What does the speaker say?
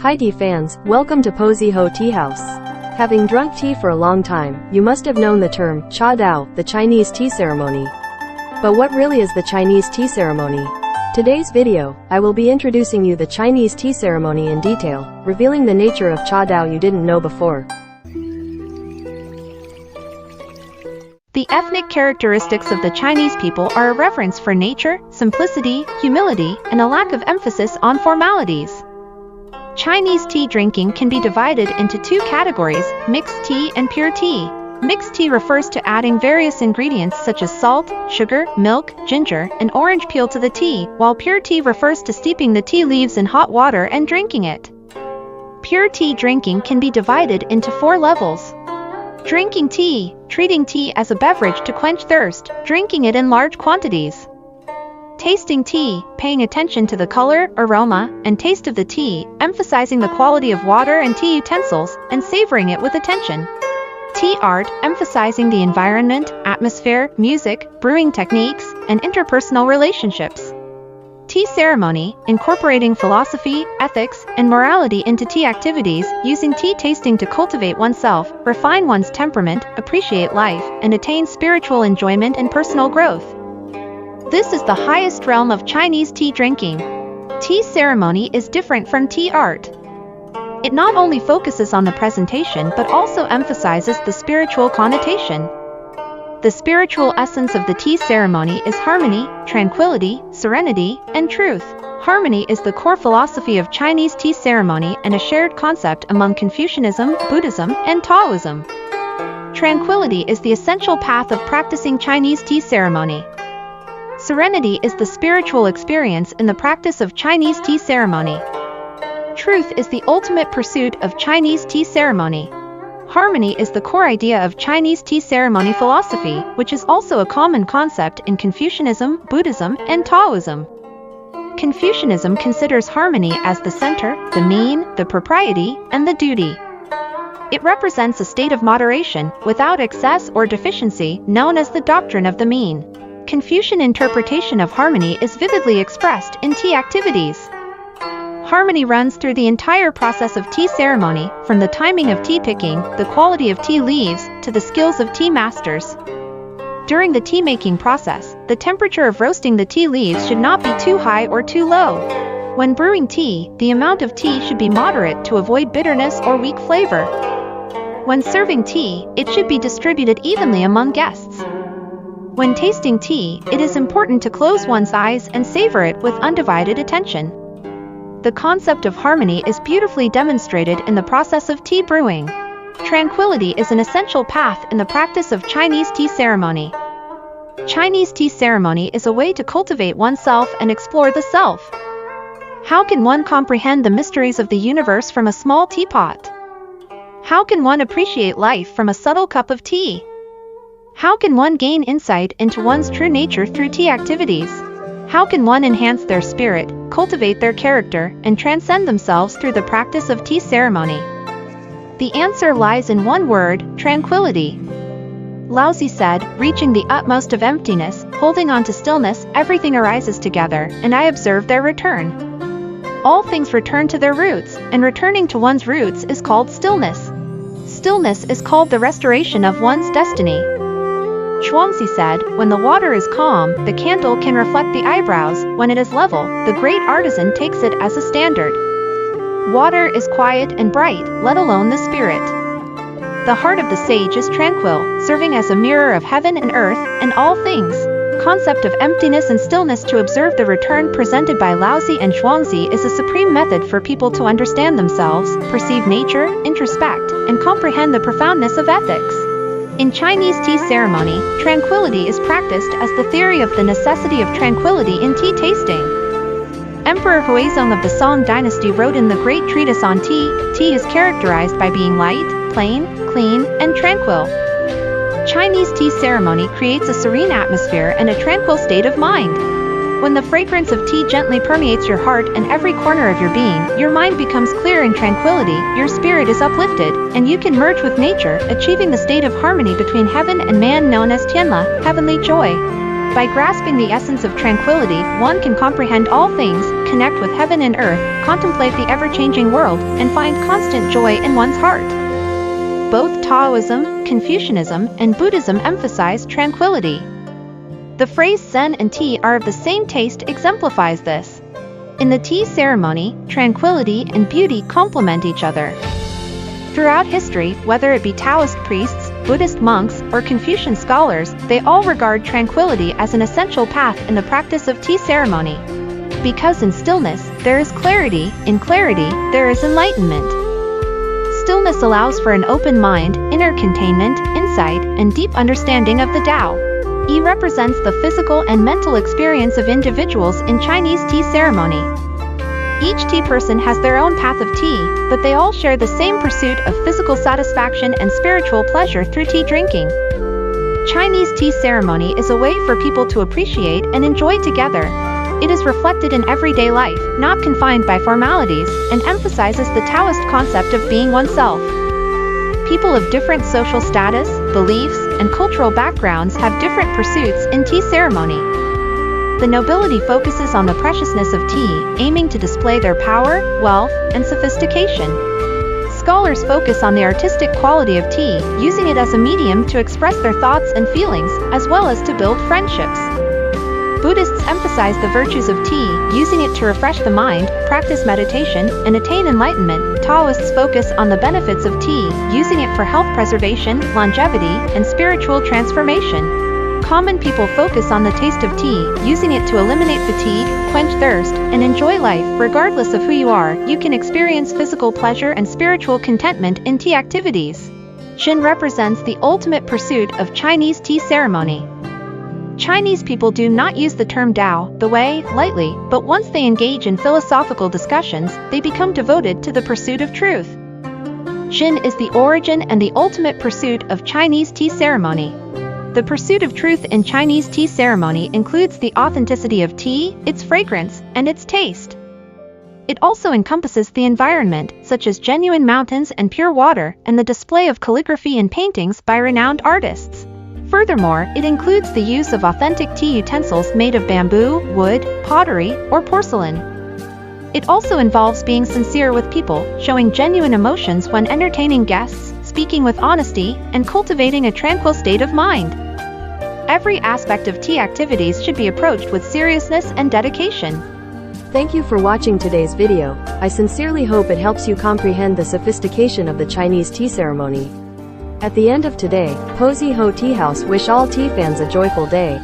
Hi tea fans, welcome to Posy Ho Tea House. Having drunk tea for a long time, you must have known the term Cha Dao, the Chinese tea ceremony. But what really is the Chinese tea ceremony? Today's video, I will be introducing you the Chinese tea ceremony in detail, revealing the nature of Cha Dao you didn't know before. The ethnic characteristics of the Chinese people are a reverence for nature, simplicity, humility, and a lack of emphasis on formalities. Chinese tea drinking can be divided into two categories, mixed tea and pure tea. Mixed tea refers to adding various ingredients such as salt, sugar, milk, ginger, and orange peel to the tea, while pure tea refers to steeping the tea leaves in hot water and drinking it. Pure tea drinking can be divided into 4 levels. Drinking tea, treating tea as a beverage to quench thirst, drinking it in large quantities. Tasting tea, paying attention to the color, aroma, and taste of the tea, emphasizing the quality of water and tea utensils, and savoring it with attention. Tea art, emphasizing the environment, atmosphere, music, brewing techniques, and interpersonal relationships. Tea ceremony, incorporating philosophy, ethics, and morality into tea activities, using tea tasting to cultivate oneself, refine one's temperament, appreciate life, and attain spiritual enjoyment and personal growth. This is the highest realm of Chinese tea drinking. Tea ceremony is different from tea art. It not only focuses on the presentation but also emphasizes the spiritual connotation. The spiritual essence of the tea ceremony is harmony, tranquility, serenity, and truth. Harmony is the core philosophy of Chinese tea ceremony and a shared concept among Confucianism, Buddhism, and Taoism. Tranquility is the essential path of practicing Chinese tea ceremony. Serenity is the spiritual experience in the practice of Chinese tea ceremony. Truth is the ultimate pursuit of Chinese tea ceremony. Harmony is the core idea of Chinese tea ceremony philosophy, which is also a common concept in Confucianism, Buddhism, and Taoism. Confucianism considers harmony as the center, the mean, the propriety, and the duty. It represents a state of moderation, without excess or deficiency, known as the doctrine of the mean. Confucian interpretation of harmony is vividly expressed in tea activities. Harmony runs through the entire process of tea ceremony, from the timing of tea picking, the quality of tea leaves, to the skills of tea masters. During the tea making process, the temperature of roasting the tea leaves should not be too high or too low. When brewing tea, the amount of tea should be moderate to avoid bitterness or weak flavor. When serving tea, it should be distributed evenly among guests. When tasting tea, it is important to close one's eyes and savor it with undivided attention. The concept of harmony is beautifully demonstrated in the process of tea brewing. Tranquility is an essential path in the practice of Chinese tea ceremony. Chinese tea ceremony is a way to cultivate oneself and explore the self. How can one comprehend the mysteries of the universe from a small teapot? How can one appreciate life from a subtle cup of tea? How can one gain insight into one's true nature through tea activities? How can one enhance their spirit, cultivate their character, and transcend themselves through the practice of tea ceremony? The answer lies in one word: tranquility. Laozi said, "Reaching the utmost of emptiness, holding on to stillness, everything arises together, and I observe their return." All things return to their roots, and returning to one's roots is called stillness. Stillness is called the restoration of one's destiny. Chuangzi said, "When the water is calm, the candle can reflect the eyebrows. When it is level, the great artisan takes it as a standard." Water is quiet and bright, let alone the spirit. The heart of the sage is tranquil, serving as a mirror of heaven and earth, and all things. Concept of emptiness and stillness to observe the return presented by Laozi and Chuangzi is a supreme method for people to understand themselves, perceive nature, introspect, and comprehend the profoundness of ethics. In Chinese tea ceremony, tranquility is practiced as the theory of the necessity of tranquility in tea tasting. Emperor Huizong of the Song dynasty wrote in the Great Treatise on Tea, "Tea is characterized by being light, plain, clean, and tranquil." Chinese tea ceremony creates a serene atmosphere and a tranquil state of mind. When the fragrance of tea gently permeates your heart and every corner of your being, your mind becomes clear in tranquility, your spirit is uplifted, and you can merge with nature, achieving the state of harmony between heaven and man known as Tianla, heavenly joy. By grasping the essence of tranquility, one can comprehend all things, connect with heaven and earth, contemplate the ever-changing world, and find constant joy in one's heart. Both Taoism, Confucianism, and Buddhism emphasize tranquility. The phrase Zen and tea are of the same taste exemplifies this. In the tea ceremony, tranquility and beauty complement each other. Throughout history, whether it be Taoist priests, Buddhist monks, or Confucian scholars, they all regard tranquility as an essential path in the practice of tea ceremony. Because in stillness, there is clarity, in clarity, there is enlightenment. Stillness allows for an open mind, inner containment, insight, and deep understanding of the Tao. Yi represents the physical and mental experience of individuals in Chinese tea ceremony. Each tea person has their own path of tea, but they all share the same pursuit of physical satisfaction and spiritual pleasure through tea drinking. Chinese tea ceremony is a way for people to appreciate and enjoy together. It is reflected in everyday life, not confined by formalities, and emphasizes the Taoist concept of being oneself. People of different social status, beliefs, and cultural backgrounds have different pursuits in tea ceremony. The nobility focuses on the preciousness of tea, aiming to display their power, wealth, and sophistication. Scholars focus on the artistic quality of tea, using it as a medium to express their thoughts and feelings, as well as to build friendships. Buddhists emphasize the virtues of tea, using it to refresh the mind, practice meditation, and attain enlightenment. Taoists focus on the benefits of tea, using it for health preservation, longevity, and spiritual transformation. Common people focus on the taste of tea, using it to eliminate fatigue, quench thirst, and enjoy life. Regardless of who you are, you can experience physical pleasure and spiritual contentment in tea activities. Xin represents the ultimate pursuit of Chinese tea ceremony. Chinese people do not use the term Tao, the way, lightly, but once they engage in philosophical discussions, they become devoted to the pursuit of truth. Xin is the origin and the ultimate pursuit of Chinese tea ceremony. The pursuit of truth in Chinese tea ceremony includes the authenticity of tea, its fragrance, and its taste. It also encompasses the environment, such as genuine mountains and pure water, and the display of calligraphy and paintings by renowned artists. Furthermore, it includes the use of authentic tea utensils made of bamboo, wood, pottery, or porcelain. It also involves being sincere with people, showing genuine emotions when entertaining guests, speaking with honesty, and cultivating a tranquil state of mind. Every aspect of tea activities should be approached with seriousness and dedication. Thank you for watching today's video. I sincerely hope it helps you comprehend the sophistication of the Chinese tea ceremony. At the end of today, Posy Ho Tea House wish all tea fans a joyful day.